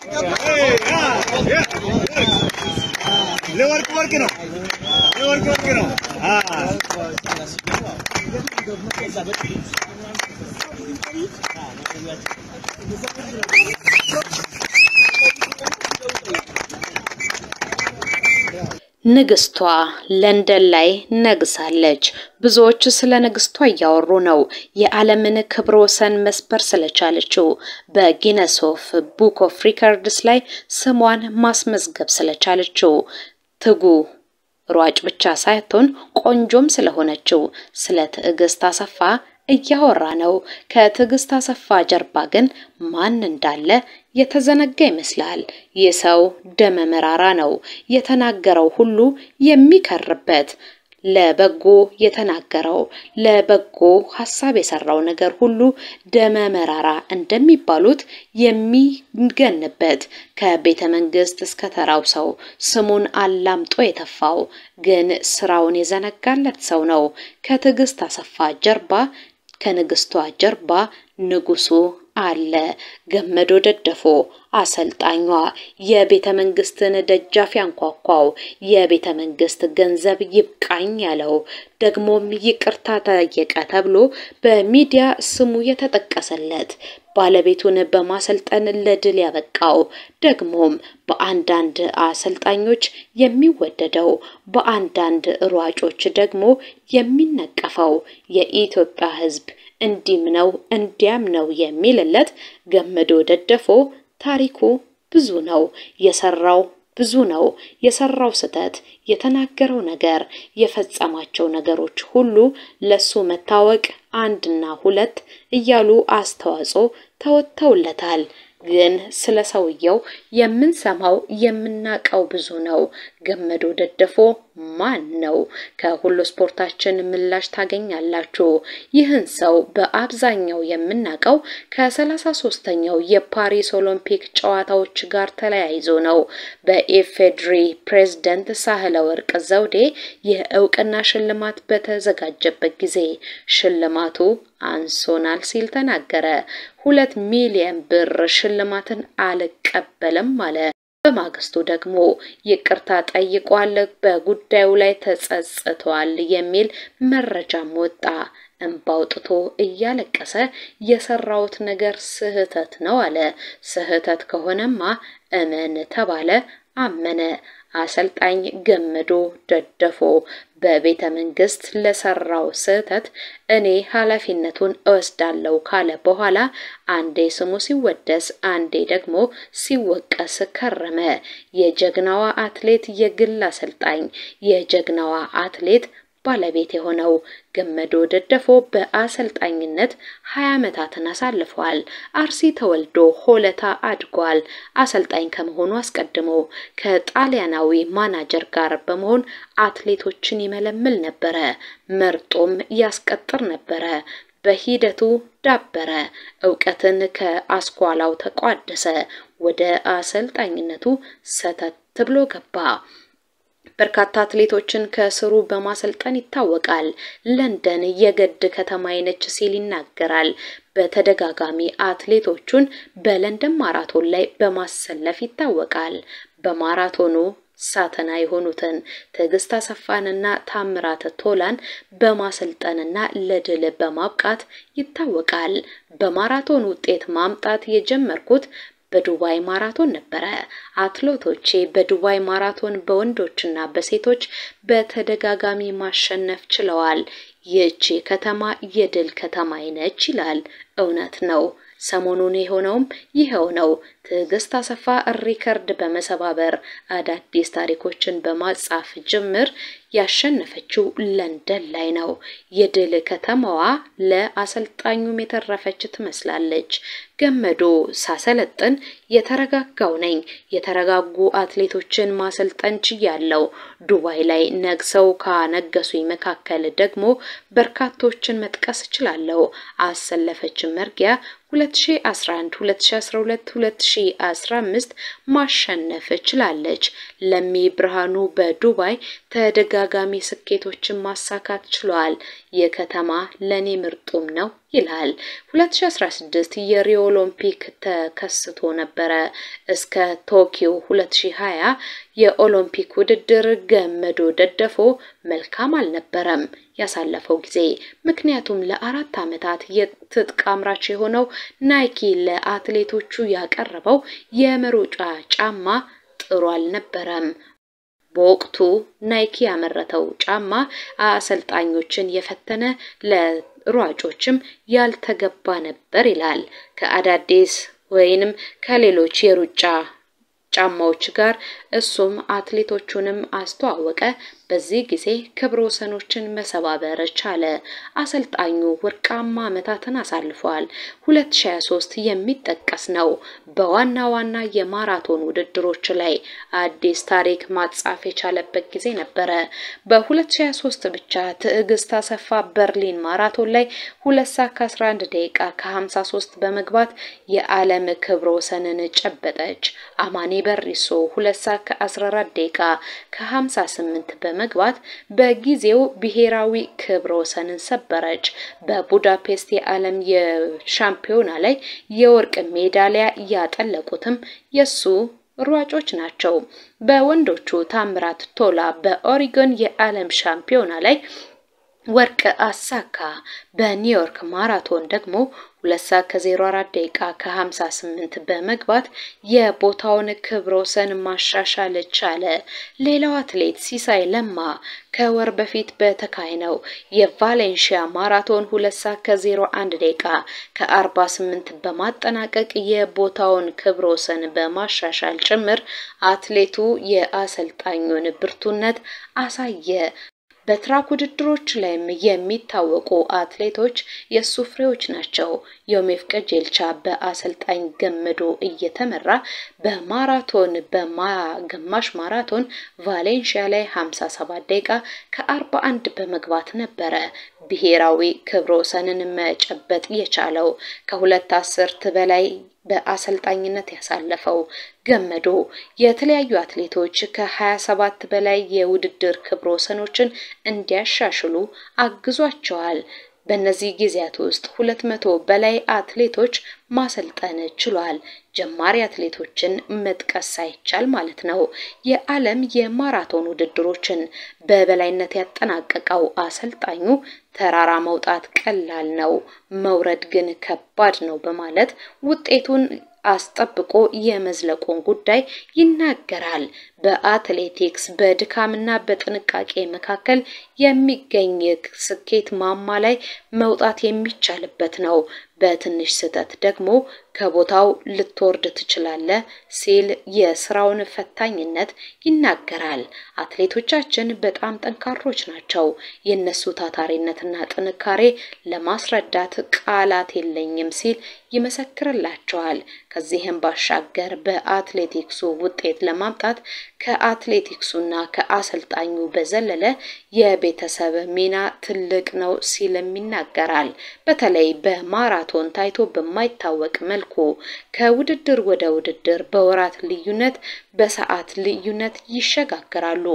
Hey, yeah. Work no. Work no. ንግስቷ ለንደን ላይ ነግሳለች። ብዙዎች ስለ ንግስቷ ያወሩ ነው። የዓለምን ክብረ ወሰን መስበር ስለቻለችው በጊነስ ኦፍ ቡክ ኦፍ ሪከርድስ ላይ ስሟን ማስመዝገብ ስለቻለችው ትጉ ሯጭ ብቻ ሳይሆን ቆንጆም ስለሆነችው ስለ ትዕግስት አሰፋ እያወራ ነው። ከትዕግስት አሰፋ ጀርባ ግን ማን እንዳለ የተዘነጋ ይመስላል። የሰው ደመ መራራ ነው። የተናገረው ሁሉ የሚከርበት ለበጎ የተናገረው ለበጎ ሐሳብ የሰራው ነገር ሁሉ ደመ መራራ እንደሚባሉት የሚገንበት ከቤተ መንግስት እስከ ተራው ሰው ስሙን አላምጦ የተፋው ግን ስራውን የዘነጋለት ሰው ነው። ከትዕግስት አሰፋ ጀርባ ከንግስቷ ጀርባ ንጉሱ አለ። ገመዶ ደደፎ አሰልጣኟ የቤተ መንግስትን ደጃፍ ያንኳኳው የቤተ መንግስት ገንዘብ ይብቃኝ ያለው ደግሞም ይቅርታ ተጠየቀ ተብሎ በሚዲያ ስሙ የተጠቀሰለት ባለቤቱን በማሰልጠን ለድል ያበቃው ደግሞም በአንዳንድ አሰልጣኞች የሚወደደው በአንዳንድ ሯጮች ደግሞ የሚነቀፈው የኢትዮጵያ ሕዝብ እንዲም ነው እንዲያም ነው የሚልለት ገመዶ ደደፎ ታሪኩ ብዙ ነው። የሰራው ብዙ ነው። የሰራው ስተት የተናገረው ነገር የፈጸማቸው ነገሮች ሁሉ ለሱ መታወቅ አንድና ሁለት እያሉ አስተዋጽኦ ተወተውለታል። ግን ስለ ሰውየው የምንሰማው የምናቀው ብዙ ነው። ገመዶ ደደፎ ማን ነው? ከሁሉ ስፖርታችን ምላሽ ታገኛላችሁ። ይህን ሰው በአብዛኛው የምናቀው ከ33ኛው የፓሪስ ኦሎምፒክ ጨዋታዎች ጋር ተለያይዞ ነው። በኢፌድሪ ፕሬዝዳንት ሳህለወርቅ ዘውዴ የእውቅና ሽልማት በተዘጋጀበት ጊዜ ሽልማቱ አንሶናል ሲል ተናገረ። 2 ሚሊዮን ብር ሽልማትን አልቀበለም አለ። በማግስቱ ደግሞ ይቅርታ ጠይቋል። በጉዳዩ ላይ ተጸጽቷል የሚል መረጃም ወጣ። እንባውጥቶ እያለቀሰ የሰራውት ነገር ስህተት ነው አለ። ስህተት ከሆነማ እመን ተባለ። አመነ። አሰልጣኝ ገመዶ ደደፎ በቤተ መንግስት ለሰራው ስህተት እኔ ኃላፊነቱን እወስዳለሁ ካለ በኋላ አንዴ ስሙ ሲወደስ አንዴ ደግሞ ሲወቀስ ከረመ። የጀግናዋ አትሌት የግል አሰልጣኝ የጀግናዋ አትሌት ባለቤት የሆነው ገመዶ ደደፎ በአሰልጣኝነት 20 ዓመታትን አሳልፏል። አርሲ ተወልዶ ሆለታ አድጓል። አሰልጣኝ ከመሆኑ አስቀድሞ ከጣሊያናዊ ማናጀር ጋር በመሆን አትሌቶችን ይመለምል ነበር። መርጦም ያስቀጥር ነበር። በሂደቱ ዳበረ። ዕውቀትን ከአስኳላው ተቋደሰ። ወደ አሰልጣኝነቱ ሰተት ብሎ ገባ። በርካታ አትሌቶችን ከስሩ በማሰልጠን ይታወቃል። ለንደን የገድ ከተማዬ ነች ሲል ይናገራል። በተደጋጋሚ አትሌቶቹን በለንደን ማራቶን ላይ በማሰለፍ ይታወቃል። በማራቶኑ ሳተና የሆኑትን ትዕግስት አሰፋንና ታምራት ቶላን በማሰልጠንና ለድል በማብቃት ይታወቃል። በማራቶን ውጤት ማምጣት የጀመርኩት በዱባይ ማራቶን ነበር። አትሌቶቼ በዱባይ ማራቶን በወንዶችና በሴቶች በተደጋጋሚ ማሸነፍ ችለዋል። ይህች ከተማ የድል ከተማ ነች ይላል። እውነት ነው። ሰሞኑን የሆነውም ይሄው ነው። ትዕግስት አሰፋ ሪከርድ በመሰባበር አዳዲስ ታሪኮችን በማጻፍ ጅምር ያሸነፈችው ለንደን ላይ ነው። የድል ከተማዋ ለአሰልጣኙ የተረፈች ትመስላለች። ገመዶ ሳሰለጥን የተረጋጋው ነኝ። የተረጋጉ አትሌቶችን ማሰልጠን ችያለሁ። ዱባይ ላይ ነግሰው ካነገሱኝ መካከል ደግሞ በርካቶችን መጥቀስ እችላለሁ። አሰለፈች መርጊያ 2011 2012 2015 ማሸነፍ ችላለች። ለሚ ብርሃኑ በዱባይ ተደጋጋሚ ስኬቶችን ማሳካት ችሏል። የከተማ ለኔ ምርጡም ነው ይላል። 2016 የሪዮ ኦሎምፒክ ተከስቶ ነበረ። እስከ ቶኪዮ 2020 የኦሎምፒክ ውድድር ገመዶ ደደፎ መልካም አልነበረም ያሳለፈው ጊዜ። ምክንያቱም ለ4 ዓመታት የትጥቅ አምራች የሆነው ናይኪ ለአትሌቶቹ ያቀረበው የመሮጫ ጫማ ጥሩ አልነበረም። በወቅቱ ናይኪ ያመረተው ጫማ አሰልጣኞችን የፈተነ ለሯጮችም ያልተገባ ነበር ይላል። ከአዳዲስ ወይንም ከሌሎች የሩጫ ጫማዎች ጋር እሱም አትሌቶቹንም አስተዋወቀ። በዚህ ጊዜ ክብረ ወሰኖችን መሰባበር ቻለ። አሰልጣኙ ወርቃማ ዓመታትን አሳልፏል። 2023 የሚጠቀስ ነው። በዋና ዋና የማራቶን ውድድሮች ላይ አዲስ ታሪክ ማጻፍ የቻለበት ጊዜ ነበረ። በ2023 ብቻ ትዕግስት አሰፋ በርሊን ማራቶን ላይ 2 ሰዓት ከ11 ደቂቃ ከ53 በመግባት የዓለም ክብረ ወሰንን ጨበጠች። አማኔ በሪሶ 2 ሰዓት ከ14 ደቂቃ ከ58 በመግባት በጊዜው ብሔራዊ ክብረ ወሰንን ሰበረች። በቡዳፔስት የዓለም የሻምፒዮና ላይ የወርቅ ሜዳሊያ ያጠለቁትም የሱ ሯጮች ናቸው። በወንዶቹ ታምራት ቶላ በኦሪጎን የዓለም ሻምፒዮና ላይ ወርቅ አሳካ። በኒውዮርክ ማራቶን ደግሞ 2 ሰዓት ከ04 ደቂቃ ከ58 በመግባት የቦታውን ክብረ ወሰን ማሻሻል ቻለ። ሌላው አትሌት ሲሳይ ለማ ከወር በፊት በተካሄደው የቫሌንሺያ ማራቶን 2 ሰዓት ከ01 ደቂቃ ከ48 በማጠናቀቅ የቦታውን ክብረ ወሰን በማሻሻል ጭምር አትሌቱ የአሰልጣኙን ብርቱነት አሳየ። በትራክ ውድድሮች ላይም የሚታወቁ አትሌቶች የሱ ፍሬዎች ናቸው። ዮሜፍ ቀጀልቻ በአሰልጣኝ ገመዶ እየተመራ በማራቶን በግማሽ ማራቶን ቫሌንሺያ ላይ 57 ደቂቃ ከ41 በመግባት ነበረ ብሔራዊ ክብረ ወሰንን መጨበጥ የቻለው። ከ2 አስርት በላይ በአሰልጣኝነት ያሳለፈው ገመዶ የተለያዩ አትሌቶች ከ27 በላይ የውድድር ክብረ ወሰኖችን እንዲያሻሽሉ አግዟቸዋል። በእነዚህ ጊዜያት ውስጥ 200 በላይ አትሌቶች ማሰልጠን ችሏል። ጀማሪ አትሌቶችን መጥቀስ ሳይቻል ማለት ነው። የዓለም የማራቶን ውድድሮችን በበላይነት ያጠናቀቀው አሰልጣኙ ተራራ መውጣት ቀላል ነው፣ መውረድ ግን ከባድ ነው በማለት ውጤቱን አስጠብቆ የመዝለቁን ጉዳይ ይናገራል። በአትሌቲክስ በድካምና በጥንቃቄ መካከል የሚገኝ ስኬት ማማ ላይ መውጣት የሚቻልበት ነው። በትንሽ ስህተት ደግሞ ከቦታው ልትወርድ ትችላለህ ሲል የስራውን ፈታኝነት ይናገራል። አትሌቶቻችን በጣም ጠንካሮች ናቸው። የነሱ ታታሪነትና ጥንካሬ ለማስረዳት ቃላት የለኝም ሲል ይመሰክርላቸዋል። ከዚህም ባሻገር በአትሌቲክሱ ውጤት ለማምጣት ከአትሌቲክሱና ከአሰልጣኙ በዘለለ የቤተሰብ ሚና ትልቅ ነው ሲልም ይናገራል። በተለይ በማራቶን ታይቶ በማይታወቅ መልኩ ከውድድር ወደ ውድድር በወራት ልዩነት በሰዓት ልዩነት ይሸጋገራሉ።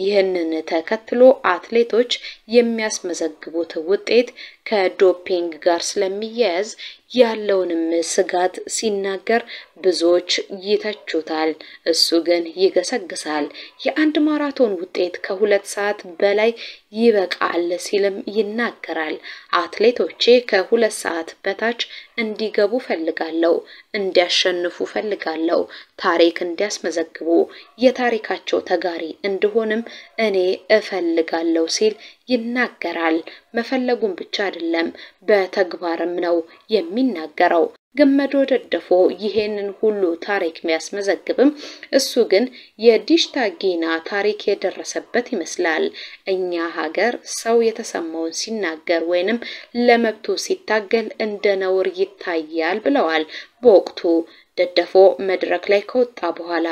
ይህንን ተከትሎ አትሌቶች የሚያስመዘግቡት ውጤት ከዶፒንግ ጋር ስለሚያያዝ ያለውንም ስጋት ሲናገር ብዙዎች ይተቹታል። እሱ ግን ይገሰግሳል። የአንድ ማራቶን ውጤት ከ2 ሰዓት በላይ ይበቃል ሲልም ይናገራል። አትሌቶቼ ከ2 ሰዓት በታች እንዲገቡ ፈልጋለሁ፣ እንዲያሸንፉ ፈልጋለሁ፣ ታሪክ እንዲያስመዘግቡ፣ የታሪካቸው ተጋሪ እንደሆንም እኔ እፈልጋለሁ ሲል ይናገራል። መፈለጉን ብቻ አይደለም በተግባርም ነው የሚናገረው። ገመዶ ደደፎ ይሄንን ሁሉ ታሪክ የሚያስመዘግብም እሱ ግን የዲሽታ ጊና ታሪክ የደረሰበት ይመስላል። እኛ ሀገር ሰው የተሰማውን ሲናገር ወይንም ለመብቱ ሲታገል እንደ ነውር ይታያል ብለዋል። በወቅቱ ደደፎ መድረክ ላይ ከወጣ በኋላ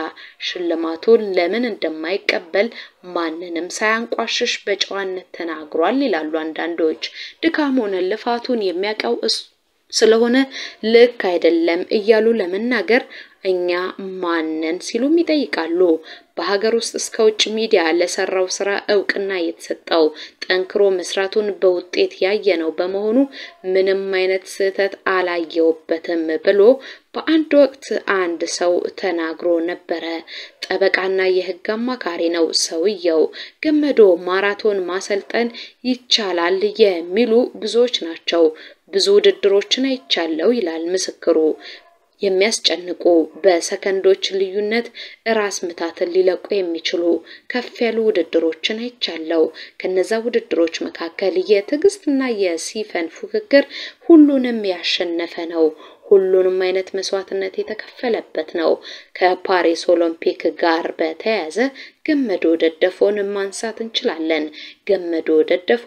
ሽልማቱን ለምን እንደማይቀበል ማንንም ሳያንቋሽሽ በጨዋነት ተናግሯል ይላሉ አንዳንዶች። ድካሙን ልፋቱን የሚያቀው ስለሆነ ልክ አይደለም እያሉ ለመናገር እኛ ማንን ሲሉም ይጠይቃሉ። በሀገር ውስጥ እስከ ውጭ ሚዲያ ለሰራው ስራ እውቅና የተሰጠው ጠንክሮ መስራቱን በውጤት ያየነው በመሆኑ ምንም አይነት ስህተት አላየውበትም ብሎ በአንድ ወቅት አንድ ሰው ተናግሮ ነበረ። ጠበቃና የህግ አማካሪ ነው ሰውየው። ገመዶ ማራቶን ማሰልጠን ይቻላል የሚሉ ብዙዎች ናቸው። ብዙ ውድድሮችን አይቻለው ይላል ምስክሩ። የሚያስጨንቁ በሰከንዶች ልዩነት ራስ ምታትን ሊለቁ የሚችሉ ከፍ ያሉ ውድድሮችን አይቻለው። ከነዛ ውድድሮች መካከል የትዕግስትና የሲፈን ፉክክር ሁሉንም ያሸነፈ ነው። ሁሉንም አይነት መስዋዕትነት የተከፈለበት ነው። ከፓሪስ ኦሎምፒክ ጋር በተያያዘ ገመዶ ደደፎን ማንሳት እንችላለን። ገመዶ ደደፎ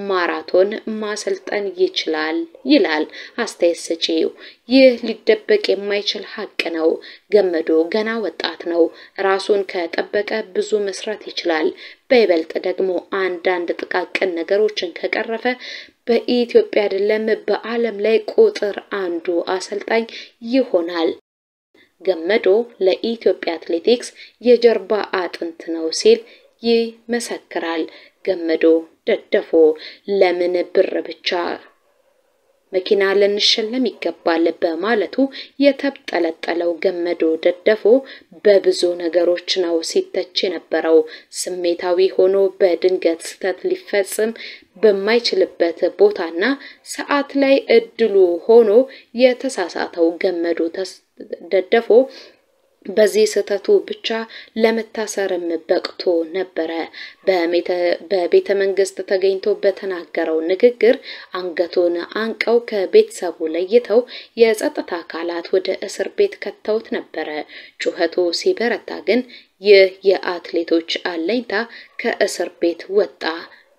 ማራቶን ማሰልጠን ይችላል ይላል አስተያየት ሰጪው። ይህ ሊደበቅ የማይችል ሀቅ ነው። ገመዶ ገና ወጣት ነው። ራሱን ከጠበቀ ብዙ መስራት ይችላል። በይበልጥ ደግሞ አንዳንድ ጥቃቅን ነገሮችን ከቀረፈ በኢትዮጵያ አይደለም በዓለም ላይ ቁጥር አንዱ አሰልጣኝ ይሆናል። ገመዶ ለኢትዮጵያ አትሌቲክስ የጀርባ አጥንት ነው ሲል ይመሰክራል። ገመዶ ደደፎ ለምን ብር ብቻ መኪና ለንሸለም ይገባል በማለቱ የተብጠለጠለው ገመዶ ደደፎ በብዙ ነገሮች ነው ሲተች የነበረው። ስሜታዊ ሆኖ በድንገት ስተት ሊፈጽም በማይችልበት ቦታና ሰዓት ላይ እድሉ ሆኖ የተሳሳተው ገመዶ ደደፎ በዚህ ስተቱ ብቻ ለመታሰርም በቅቶ ነበረ። በቤተ መንግስት ተገኝቶ በተናገረው ንግግር አንገቱን አንቀው ከቤተሰቡ ለይተው የጸጥታ አካላት ወደ እስር ቤት ከተውት ነበረ። ጩኸቱ ሲበረታ ግን ይህ የአትሌቶች አለኝታ ከእስር ቤት ወጣ።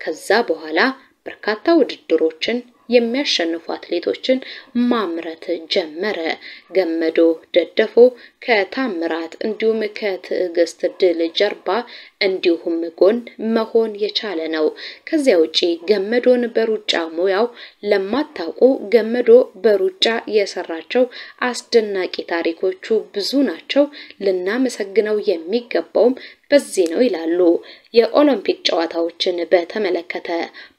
ከዛ በኋላ በርካታ ውድድሮችን የሚያሸንፉ አትሌቶችን ማምረት ጀመረ። ገመዶ ደደፎ ከታምራት እንዲሁም ከትዕግስት ድል ጀርባ እንዲሁም ጎን መሆን የቻለ ነው። ከዚያ ውጪ ገመዶን በሩጫ ሙያው ለማታውቁ ገመዶ በሩጫ የሰራቸው አስደናቂ ታሪኮቹ ብዙ ናቸው። ልናመሰግነው የሚገባውም በዚህ ነው ይላሉ። የኦሎምፒክ ጨዋታዎችን በተመለከተ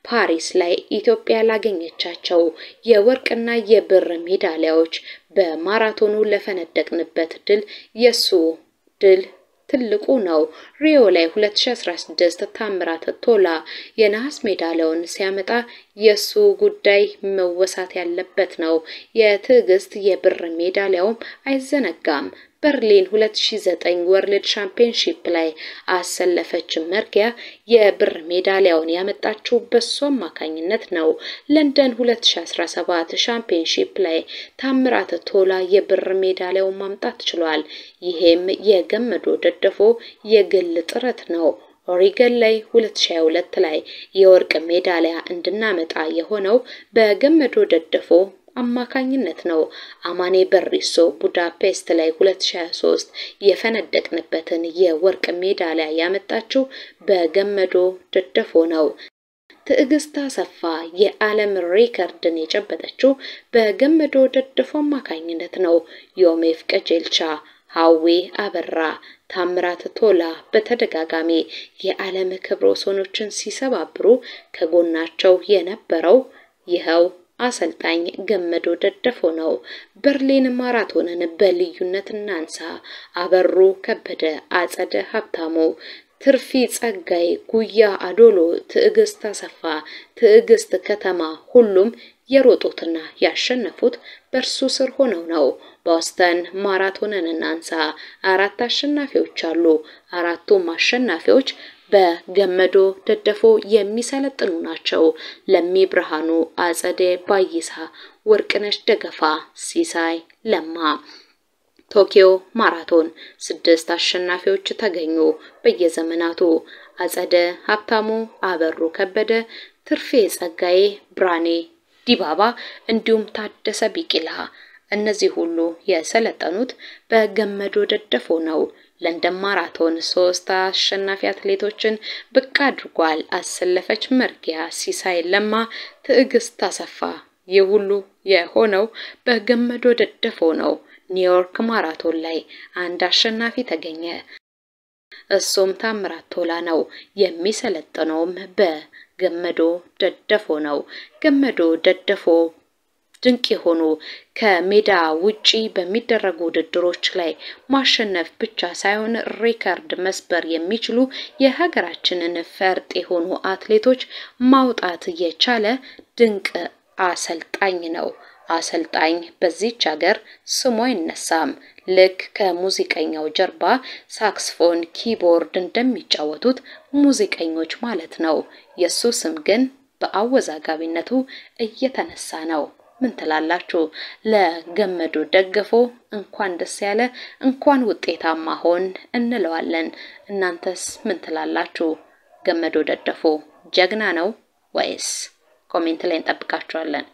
ፓሪስ ላይ ኢትዮጵያ ላገኘቻቸው የወርቅና የብር ሜዳሊያዎች በማራቶኑ ለፈነደቅንበት ድል የሱ ድል ትልቁ ነው። ሪዮ ላይ 2016 ታምራት ቶላ የነሐስ ሜዳሊያውን ሲያመጣ የሱ ጉዳይ መወሳት ያለበት ነው። የትዕግስት የብር ሜዳሊያውም አይዘነጋም። በርሊን 2009 ወርልድ ቻምፒየንሺፕ ላይ አሰለፈች መርጊያ የብር ሜዳሊያውን ያመጣችው በሷ አማካኝነት ነው። ለንደን 2017 ቻምፒየንሺፕ ላይ ታምራት ቶላ የብር ሜዳሊያውን ማምጣት ችሏል። ይሄም የገመዶ ደደፎ የግል ጥረት ነው። ኦሪገን ላይ 2022 ላይ የወርቅ ሜዳሊያ እንድናመጣ የሆነው በገመዶ ደደፎ አማካኝነት ነው። አማኔ በሪሶ ቡዳፔስት ላይ 2023 የፈነደቅንበትን የወርቅ ሜዳሊያ ያመጣችው በገመዶ ደደፎ ነው። ትዕግስት አሰፋ የዓለም ሪከርድን የጨበጠችው በገመዶ ደደፎ አማካኝነት ነው። ዮሜፍ ቀጀልቻ፣ ሀዊ አበራ፣ ታምራት ቶላ በተደጋጋሚ የዓለም ክብረ ወሰኖችን ሲሰባብሩ ከጎናቸው የነበረው ይኸው አሰልጣኝ ገመዶ ደደፎ ነው። በርሊን ማራቶንን በልዩነት እናንሳ። አበሩ ከበደ፣ አጸደ ሀብታሙ፣ ትርፊ ጸጋይ፣ ጉያ አዶሎ፣ ትዕግስት አሰፋ፣ ትዕግስት ከተማ ሁሉም የሮጡትና ያሸነፉት በርሱ ስር ሆነው ነው። ቦስተን ማራቶንን እናንሳ። 4 አሸናፊዎች አሉ። 4ቱም አሸናፊዎች በገመዶ ደደፎ የሚሰለጥኑ ናቸው። ለሚ ብርሃኑ፣ አጸደ ባይሳ፣ ወርቅነሽ ደገፋ፣ ሲሳይ ለማ። ቶኪዮ ማራቶን 6 አሸናፊዎች ተገኙ በየዘመናቱ። አጸደ ሀብታሙ፣ አበሩ ከበደ፣ ትርፌ ጸጋዬ፣ ብራኔ ዲባባ እንዲሁም ታደሰ ቢቂላ። እነዚህ ሁሉ የሰለጠኑት በገመዶ ደደፎ ነው። ለንደን ማራቶን 3 አሸናፊ አትሌቶችን ብቅ አድርጓል። አሰለፈች መርጊያ፣ ሲሳይ ለማ፣ ትዕግስት አሰፋ። የሁሉ የሆነው በገመዶ ደደፎ ነው። ኒውዮርክ ማራቶን ላይ አንድ አሸናፊ ተገኘ። እሱም ታምራት ቶላ ነው። የሚሰለጥነውም በገመዶ ደደፎ ነው። ገመዶ ደደፎ ድንቅ የሆኑ ከሜዳ ውጪ በሚደረጉ ውድድሮች ላይ ማሸነፍ ብቻ ሳይሆን ሪከርድ መስበር የሚችሉ የሀገራችንን ፈርጥ የሆኑ አትሌቶች ማውጣት የቻለ ድንቅ አሰልጣኝ ነው። አሰልጣኝ በዚህች ሀገር ስሙ አይነሳም። ልክ ከሙዚቀኛው ጀርባ ሳክስፎን፣ ኪቦርድ እንደሚጫወቱት ሙዚቀኞች ማለት ነው። የሱ ስም ግን በአወዛጋቢነቱ እየተነሳ ነው። ምን ትላላችሁ? ለገመዱ ደገፎ እንኳን ደስ ያለ እንኳን ውጤታማ ሆን እንለዋለን። እናንተስ ምን ትላላችሁ? ገመዱ ደደፎ ጀግና ነው ወይስ? ኮሜንት ላይ እንጠብቃችኋለን።